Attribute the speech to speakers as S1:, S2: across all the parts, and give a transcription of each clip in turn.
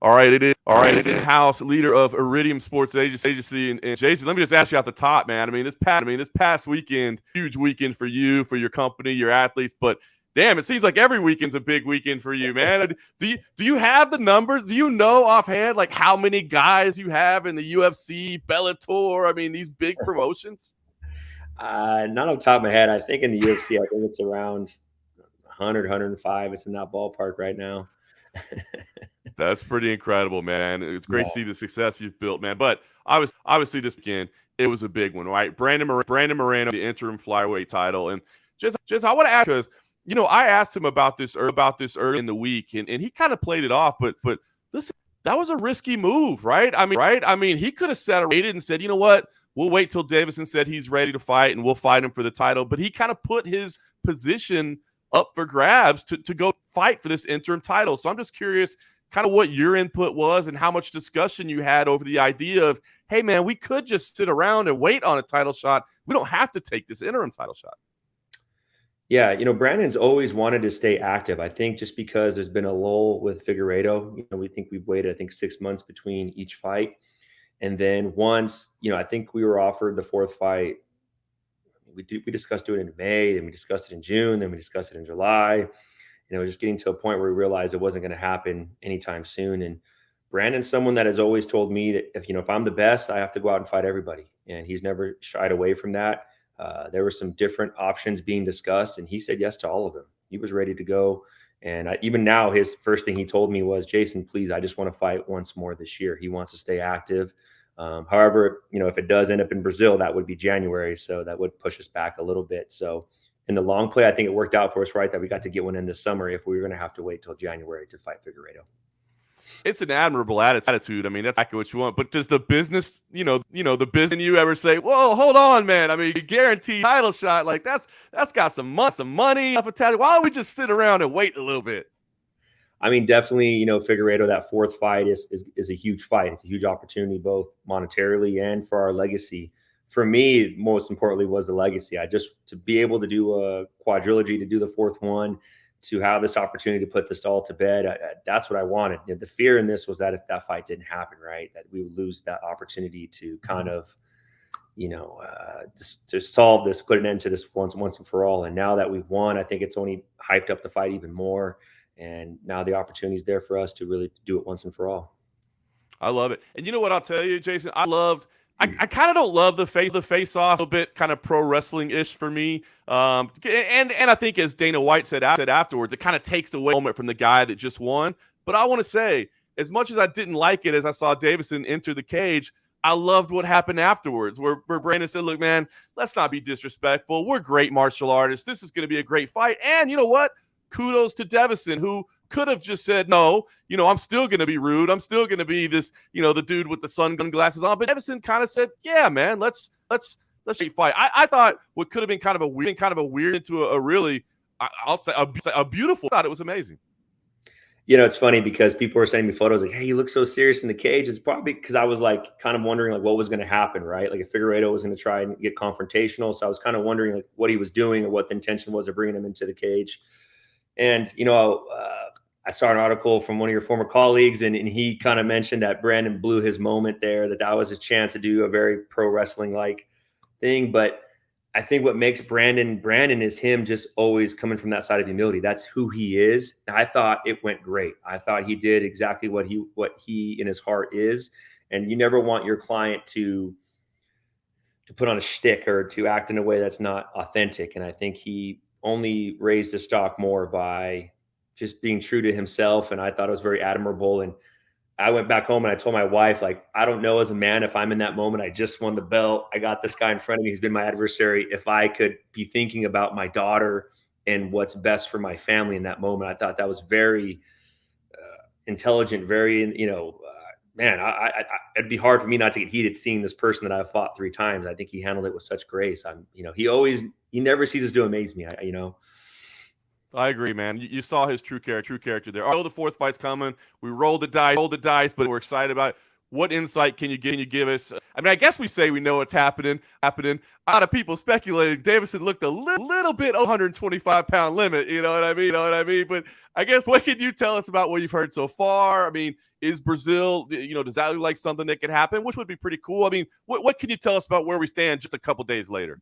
S1: All right, it is. All right, it's in-house leader of Iridium Sports Agency, and Jason. Let me just ask you out the top, man. I mean, this past weekend, huge weekend for you, for your company, your athletes. But damn, it seems like every weekend's a big weekend for you, man. Do you have the numbers? Do you know offhand like how many guys you have in the UFC, Bellator? I mean, these big promotions.
S2: Not on top of my head. I think in the UFC, I think it's around 100, 105. It's in that ballpark right now.
S1: That's pretty incredible, man. It's great
S2: Yeah.
S1: to see the success you've built, man. But obviously this weekend, it was a big one, right? Brandon Moreno, the interim flyweight title. And just I want to ask, because, I asked him about this early in the week, and he kind of played it off. But listen, that was a risky move, right? I mean, he could have waited and said, you know what? We'll wait till Deiveson said he's ready to fight, and we'll fight him for the title. But he kind of put his position up for grabs to go fight for this interim title. So I'm just curious kind of what your input was and how much discussion you had over the idea of, hey, man, we could just sit around and wait on a title shot. We don't have to take this interim title shot.
S2: Yeah, Brandon's always wanted to stay active. I think just because there's been a lull with Figueiredo, we think we've waited, 6 months between each fight. And then once, I think we were offered the fourth fight. We discussed doing it in May, then we discussed it in June, then we discussed it in July. It was just getting to a point where we realized it wasn't going to happen anytime soon. And Brandon's someone that has always told me that if I'm the best, I have to go out and fight everybody. And he's never shied away from that. There were some different options being discussed, and he said yes to all of them. He was ready to go. And even now, his first thing he told me was, Jason, please, I just want to fight once more this year. He wants to stay active. However, if it does end up in Brazil, that would be January. So that would push us back a little bit. So in the long play, I think it worked out for us, right, that we got to get one in this summer if we were going to have to wait till January to fight Figueiredo.
S1: It's an admirable attitude. I mean, that's exactly what you want. But does the business, the business in you ever say, whoa, hold on, man. I mean, you guarantee title shot, like that's got some money. Why don't we just sit around and wait a little bit?
S2: I mean, definitely, Figueiredo, that fourth fight is a huge fight. It's a huge opportunity, both monetarily and for our legacy. For me, most importantly, was the legacy. To be able to do a quadrilogy, to do the fourth one, to have this opportunity to put this all to bed, that's what I wanted. The fear in this was that if that fight didn't happen, right, that we would lose that opportunity to kind of, to solve this, put an end to this once and for all. And now that we've won, I think it's only hyped up the fight even more. And now the opportunity is there for us to really do it once and for all.
S1: I love it. And you know what I'll tell you, Jason? I kind of don't love the face off, a little bit kind of pro wrestling ish for me. And I think, as Dana White said afterwards, it kind of takes away a moment from the guy that just won. But I want to say, as much as I didn't like it as I saw Deiveson enter the cage, I loved what happened afterwards, where Brandon said, look, man, let's not be disrespectful. We're great martial artists. This is going to be a great fight. And you know what? Kudos to Deiveson, who could have just said, no, I'm still going to be rude. I'm still going to be this, the dude with the sunglasses on. But Deiveson kind of said, yeah, man, let's fight. I thought what could have been kind of a weird into a really, I'll say a beautiful. I thought it was amazing.
S2: It's funny because people were sending me photos like, hey, you look so serious in the cage. It's probably because I was kind of wondering what was going to happen, right? Like if Figueiredo was going to try and get confrontational. So I was kind of wondering what he was doing or what the intention was of bringing him into the cage. And, I saw an article from one of your former colleagues, and he kind of mentioned that Brandon blew his moment there, that was his chance to do a very pro wrestling-like thing. But I think what makes Brandon is him just always coming from that side of humility. That's who he is. And I thought it went great. I thought he did exactly what he in his heart is. And you never want your client to put on a shtick or to act in a way that's not authentic. And I think he only raised the stock more by just being true to himself. And I thought it was very admirable. And I went back home and I told my wife, I don't know as a man, if I'm in that moment, I just won the belt. I got this guy in front of me who's been my adversary. If I could be thinking about my daughter and what's best for my family in that moment, I thought that was very intelligent, very, man, it'd be hard for me not to get heated seeing this person that I've fought 3 times. I think he handled it with such grace. He never ceases to amaze me.
S1: I agree, man. You saw his true character there. I know the fourth fight's coming. We rolled the dice, but we're excited about it. What insight can you give us? I mean, I guess we say we know what's happening. A lot of people speculating Deiveson looked a little bit over 125-pound limit. You know what I mean? But I guess what can you tell us about what you've heard so far? I mean, Is Brazil, does that look like something that could happen, which would be pretty cool? I mean, what can you tell us about where we stand just a couple days later?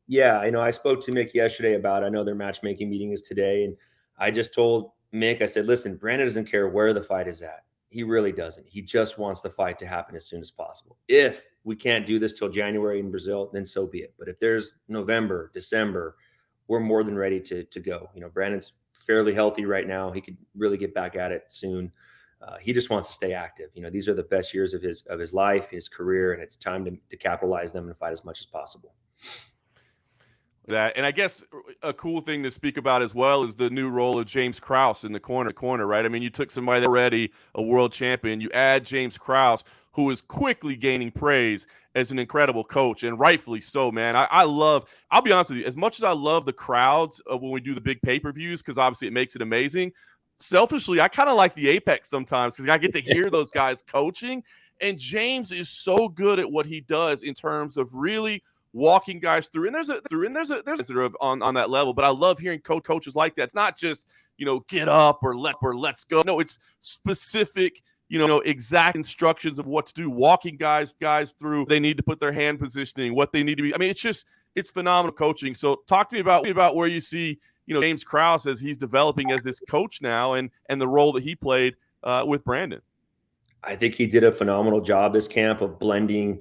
S2: Yeah, I spoke to Mick yesterday about. I know their matchmaking meeting is today, and I just told Mick, I said, listen, Brandon doesn't care where the fight is at. He really doesn't. He just wants the fight to happen as soon as possible. If we can't do this till January in Brazil, then so be it. But if there's November, December, we're more than ready to go. Brandon's fairly healthy right now. He could really get back at it soon. He just wants to stay active. These are the best years of his life, his career, and it's time to capitalize them and fight as much as possible.
S1: That, and I guess a cool thing to speak about as well is the new role of James Krause in the corner, right? I mean, you took somebody that already a world champion, you add James Krause, who is quickly gaining praise as an incredible coach, and rightfully so, man. I'll be honest with you, as much as I love the crowds when we do the big pay-per-views, because obviously it makes it amazing, selfishly, I kind of like the Apex sometimes because I get to hear those guys coaching, and James is so good at what he does in terms of really walking guys through. And there's on that level, but I love hearing coaches like that. It's not just, get up or let's go. No, it's specific, exact instructions of what to do, walking guys through. They need to put their hand positioning, what they need to be. I mean, it's phenomenal coaching. So talk to me about where you see, James Krause as he's developing as this coach now, and the role that he played with Brandon.
S2: I think he did a phenomenal job this camp of blending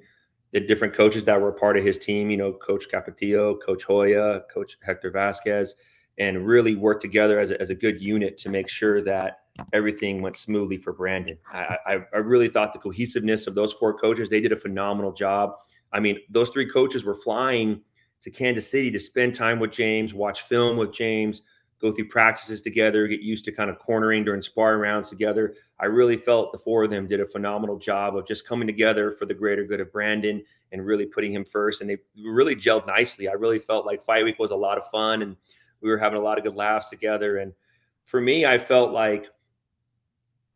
S2: the different coaches that were a part of his team, Coach Capetillo, Coach Hoya, Coach Hector Vasquez, and really worked together as a good unit to make sure that everything went smoothly for Brandon. I really thought the cohesiveness of those 4 coaches, they did a phenomenal job. I mean, those 3 coaches were flying to Kansas City to spend time with James, watch film with James, go through practices together, get used to kind of cornering during sparring rounds together. I really felt the 4 of them did a phenomenal job of just coming together for the greater good of Brandon and really putting him first. And they really gelled nicely. I really felt like fight week was a lot of fun, and we were having a lot of good laughs together. And for me, I felt like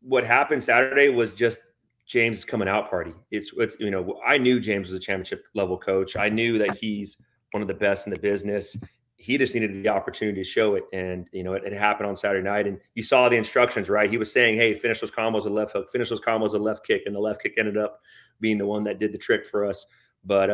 S2: what happened Saturday was just James' coming out party. It's I knew James was a championship level coach. I knew that he's one of the best in the business. He just needed the opportunity to show it. And, it happened on Saturday night. And you saw the instructions, right? He was saying, hey, finish those combos with left hook, finish those combos with left kick. And the left kick ended up being the one that did the trick for us. But,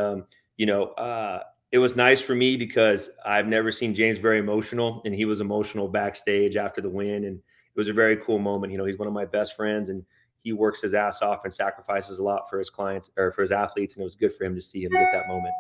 S2: it was nice for me because I've never seen James very emotional, and he was emotional backstage after the win. And it was a very cool moment. He's one of my best friends, and he works his ass off and sacrifices a lot for his clients or for his athletes. And it was good for him to see him get that moment.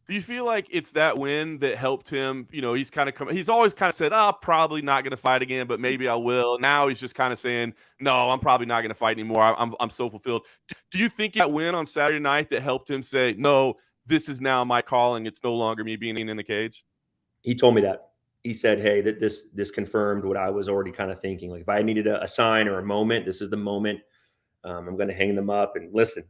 S1: Do you feel like it's that win that helped him? He's always kind of said, "Oh, probably not going to fight again, but maybe I will." Now he's just kind of saying, "No, I'm probably not going to fight anymore. I'm so fulfilled." Do you think that win on Saturday night that helped him say, "No, this is now my calling. It's no longer me being in the cage"?
S2: He told me that. He said, "Hey, that this confirmed what I was already kind of thinking. Like if I needed a sign or a moment, this is the moment. I'm going to hang them up." And listen,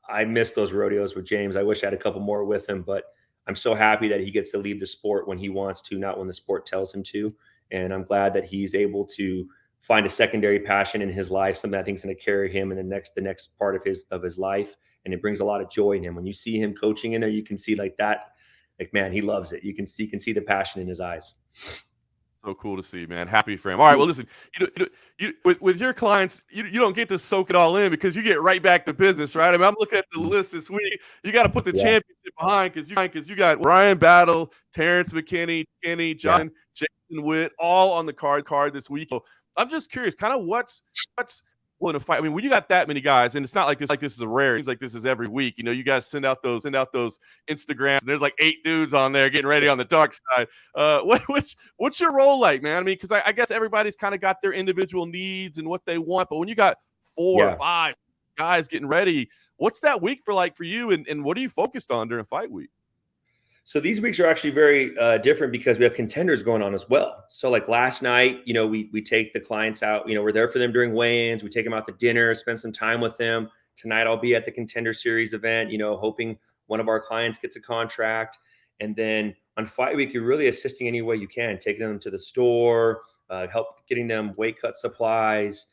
S2: I miss those rodeos with James. I wish I had a couple more with him, but I'm so happy that he gets to leave the sport when he wants to, not when the sport tells him to. And I'm glad that he's able to find a secondary passion in his life, something I think is going to carry him in the next part of his life. And it brings a lot of joy in him. When you see him coaching in there, you can see like that, like, man, he loves it. You can see the passion in his eyes.
S1: So cool to see, man. Happy for him. All right, well, listen, with your clients, you don't get to soak it all in because you get right back to business, right? I mean, I'm looking at the list this week. You got to put the championship behind because you got Ryan Battle, Terrence McKinney, John, Jason Witt, all on the card this week. So I'm just curious, kind of what's in a fight. I mean, when you got that many guys, and it's not like this is a rare. It seems like this is every week. You guys send out those Instagrams, and there's like 8 dudes on there getting ready on the dark side. What's your role like, man? I mean, because I guess everybody's kind of got their individual needs and what they want, but when you got 4 or 5 guys getting ready, what's that week for you? And what are you focused on during fight week?
S2: So these weeks are actually very different because we have contenders going on as well. So like last night, we take the clients out, we're there for them during weigh-ins. We take them out to dinner, spend some time with them. Tonight, I'll be at the Contender Series event, hoping one of our clients gets a contract. And then on fight week, you're really assisting any way you can, taking them to the store, help getting them weight cut supplies,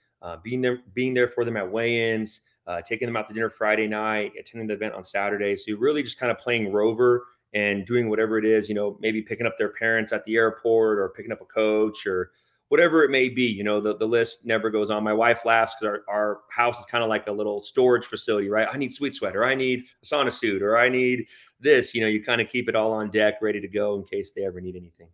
S2: being there for them at weigh-ins, taking them out to dinner Friday night, attending the event on Saturday. So you're really just kind of playing rover and doing whatever it is, maybe picking up their parents at the airport or picking up a coach or whatever it may be. You know, the list never goes on. My wife laughs because our house is kind of like a little storage facility, right? I need sweet sweater, I need a sauna suit, or I need this. You know, you kind of keep it all on deck, ready to go in case they ever need anything.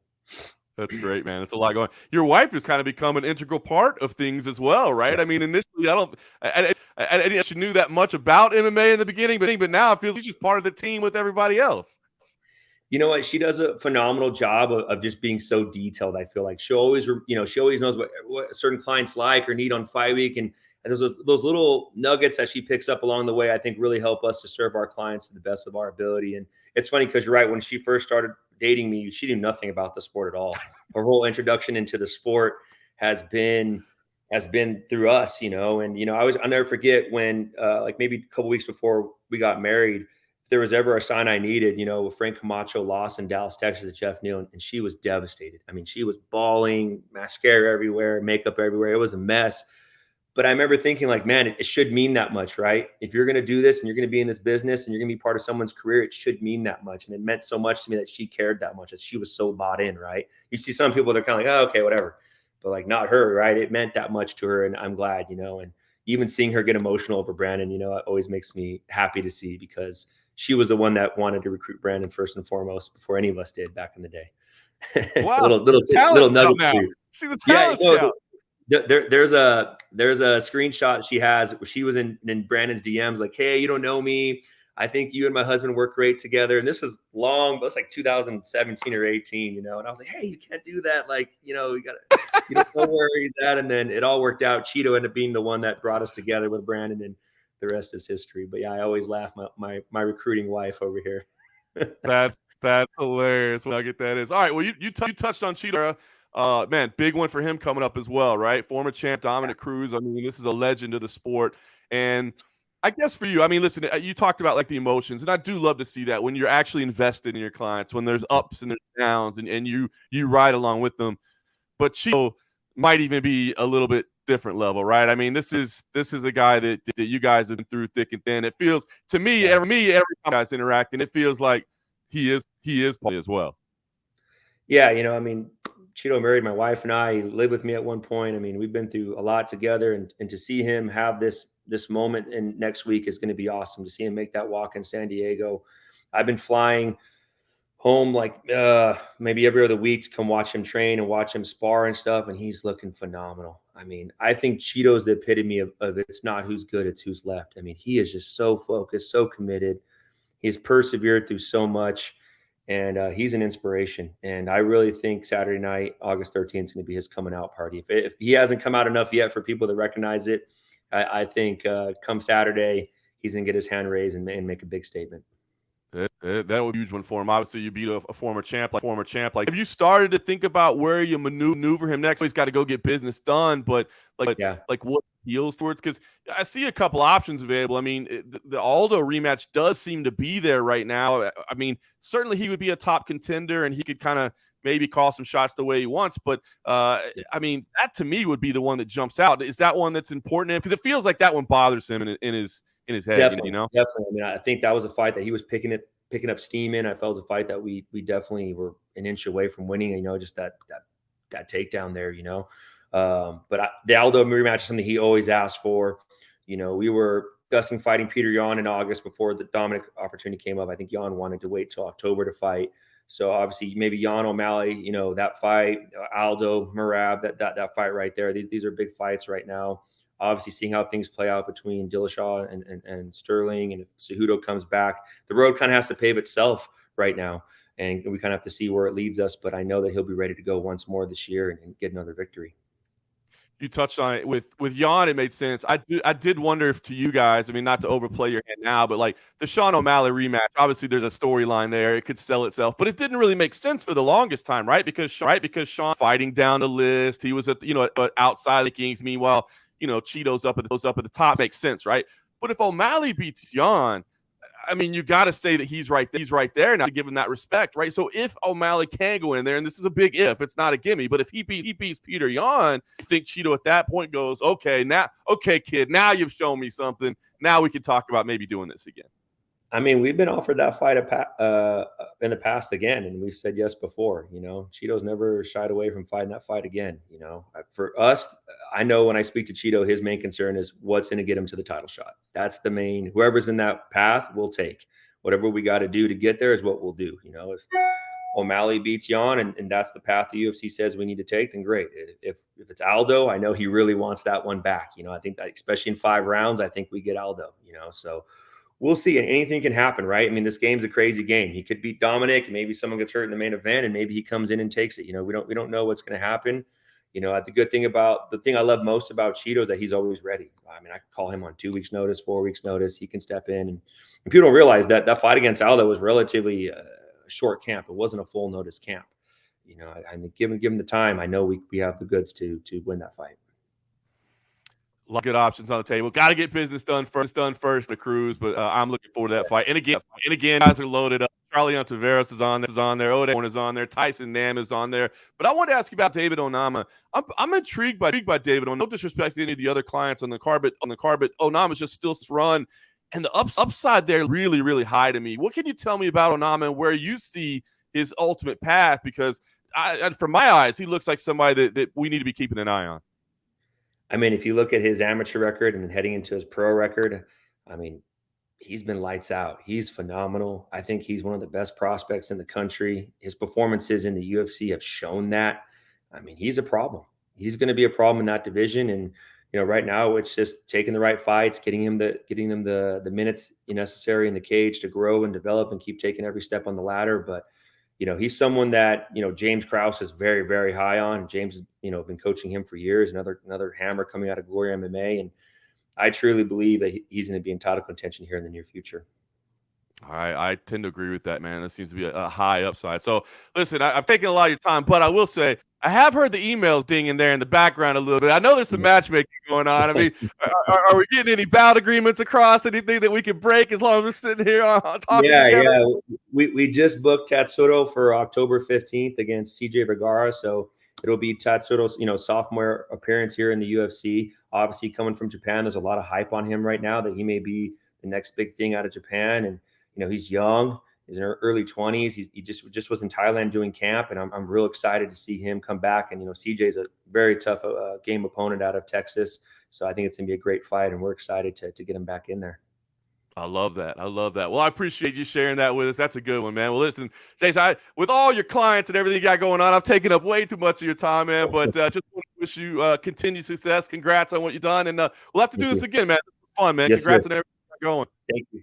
S1: That's great, man. It's a lot going. Your wife has kind of become an integral part of things as well, right? I mean, initially, I didn't she knew that much about MMA in the beginning, but now I feel she's just part of the team with everybody else.
S2: You know what? She does a phenomenal job of just being so detailed. I feel like she always knows what certain clients like or need on fight week. And those little nuggets that she picks up along the way, I think really help us to serve our clients to the best of our ability. And it's funny because you're right. When she first started dating me, she knew nothing about the sport at all. Her whole introduction into the sport has been through us, you know. And, you know, I'll never forget when like maybe a couple weeks before we got married, if there was ever a sign I needed, you know, Frank Camacho lost in Dallas, Texas at Jeff Neal, and she was devastated. I mean, she was bawling, mascara everywhere, makeup everywhere. It was a mess. But I remember thinking like, man, it should mean that much, right? If you're going to do this and you're going to be in this business and you're going to be part of someone's career, it should mean that much. And it meant so much to me that she cared that much, that she was so bought in, right? You see some people, they're kind of like, oh, okay, whatever. But like not her, right? It meant that much to her. And I'm glad, you know, and even seeing her get emotional over Brandon, you know, it always makes me happy to see, because she was the one that wanted to recruit Brandon first and foremost before any of us did back in the day.
S1: Wow.
S2: little nugget
S1: now.
S2: for you.
S1: She's a talent scout.
S2: There's a screenshot she has where she was in Brandon's DMs like, hey, you don't know me. I think you and my husband work great together. And this is long, but it's like 2017 or 18, you know. And I was like, hey, you can't do that. Like, you know, you gotta, you know, don't worry that. And then it all worked out. Chito ended up being the one that brought us together with Brandon, and the rest is history. But yeah, I always laugh my recruiting wife over here.
S1: That's hilarious. What I get that is. All right. Well, you touched on Chito Vera. Man, big one for him coming up as well, right? Former champ Dominick Cruz. I mean, this is a legend of the sport. And I guess for you, I mean, listen, you talked about like the emotions, and I do love to see that when you're actually invested in your clients, when there's ups and there's downs, and you ride along with them. But Chito might even be a little bit different level, right? I mean, this is a guy that you guys have been through thick and thin. It feels to me, every time you guys interact, and it feels like he is as well.
S2: Yeah, you know, I mean, Chito married my wife and I. He lived with me at one point. I mean, we've been through a lot together, and to see him have this moment and next week is going to be awesome. To see him make that walk in San Diego. I've been flying home like maybe every other week to come watch him train and watch him spar and stuff, and he's looking phenomenal. I mean, I think Chito's the epitome of it's not who's good, it's who's left. I mean, he is just so focused, so committed. He's persevered through so much. And he's an inspiration. And I really think Saturday night, August 13th, is going to be his coming out party. If he hasn't come out enough yet for people to recognize it, I think come Saturday, he's going to get his hand raised and make a big statement.
S1: That would be a huge one for him. Obviously, you beat a former champ. Like, have you started to think about where you maneuver him next? He's got to go get business done, but like what heals towards? Because I see a couple options available. I mean, the Aldo rematch does seem to be there right now. I mean, certainly he would be a top contender, and he could kind of maybe call some shots the way he wants. But I mean, that to me would be the one that jumps out. Is that one that's important to him? Because it feels like that one bothers him in his head.
S2: Definitely,
S1: you know?
S2: Definitely. I mean, I think that was a fight that he was picking up steam in. I felt it was a fight that we definitely were an inch away from winning. You know, just that takedown there. You know, but the Aldo rematch is something he always asked for. You know, we were discussing fighting Peter Yan in August before the Dominick opportunity came up. I think Yan wanted to wait till October to fight. So obviously maybe Yan O'Malley, you know, that fight, Aldo, Merab, that fight right there. These are big fights right now. Obviously seeing how things play out between Dillashaw and Sterling, and if Cejudo comes back, the road kind of has to pave itself right now. And we kind of have to see where it leads us. But I know that he'll be ready to go once more this year and get another victory.
S1: You touched on it with Jan. It made sense. I did wonder if to you guys, I mean, not to overplay your hand now, but like the Sean O'Malley rematch, obviously there's a storyline there. It could sell itself, but it didn't really make sense for the longest time, right? Because Sean fighting down the list, he was at outside the Kings. Meanwhile, you know, Cheeto's up at the top. Makes sense, right? But if O'Malley beats Jan, I mean, you got to say that he's right there now to give him that respect, right? So if O'Malley can go in there, and this is a big if, it's not a gimme, but if he beats Peter Yan, I think Chito at that point goes, okay, kid, now you've shown me something. Now we can talk about maybe doing this again.
S2: I mean, we've been offered that fight in the past again, and we've said yes before. Cheeto's never shied away from fighting that fight again. For us, I know when I speak to Chito, his main concern is what's going to get him to the title shot. That's the main. Whoever's in that path, we'll take. Whatever we got to do to get there is what we'll do. If O'Malley beats Jan and that's the path the UFC says we need to take, then great. If it's Aldo, I know he really wants that one back. I think that especially in 5 rounds, I think we get Aldo. So. We'll see. Anything can happen, right? I mean, this game's a crazy game. He could beat Dominick, maybe someone gets hurt in the main event, and maybe he comes in and takes it. We don't know what's going to happen. The thing I love most about Chito is that he's always ready. I mean, I could call him on 2 weeks' notice, 4 weeks' notice. He can step in, and people don't realize that fight against Aldo was relatively a short camp. It wasn't a full notice camp. I mean, give him the time. I know we have the goods to win that fight.
S1: A lot of good options on the table. Got to get business done first, the Cruz, but I'm looking forward to that fight. And again, guys are loaded up. Charlie Ontiveros is on there. Ode is on there. Tyson Nam is on there. But I wanted to ask you about David Onama. I'm intrigued by David Onama. No disrespect to any of the other clients on the card, but Onama's just still run. And the upside there really, really high to me. What can you tell me about Onama and where you see his ultimate path? Because from my eyes, he looks like somebody that we need to be keeping an eye on.
S2: I mean, if you look at his amateur record and then heading into his pro record, I mean, he's been lights out. He's phenomenal. I think he's one of the best prospects in the country. His performances in the UFC have shown that. I mean, he's a problem. He's going to be a problem in that division. And, right now it's just taking the right fights, getting them the minutes necessary in the cage to grow and develop and keep taking every step on the ladder. But he's someone that, James Krause is very, very high on. James has, been coaching him for years, another hammer coming out of Glory MMA. And I truly believe that he's going to be in title contention here in the near future.
S1: I tend to agree with that, man. That seems to be a high upside. So listen, I've taken a lot of your time, but I will say I have heard the emails dinging there in the background a little bit. I know there's some matchmaking going on. I mean, are we getting any bout agreements across? Anything that we can break as long as we're sitting here talking together?
S2: Yeah. We just booked Tatsuro for October 15th against CJ Vergara. So it'll be Tatsuro's, sophomore appearance here in the UFC. Obviously, coming from Japan, there's a lot of hype on him right now that he may be the next big thing out of Japan. And he's young. He's in his early 20s. He just was in Thailand doing camp, and I'm real excited to see him come back. And CJ's a very tough game opponent out of Texas, so I think it's gonna be a great fight, and we're excited to get him back in there.
S1: I love that. Well, I appreciate you sharing that with us. That's a good one, man. Well, listen, Jason, with all your clients and everything you got going on, I've taken up way too much of your time, man. But just want to wish you continued success. Congrats on what you've done, and we'll have to do this again, man. This was fun, man.
S2: Yes,
S1: Congrats
S2: sir.
S1: on everything going.
S2: Thank you.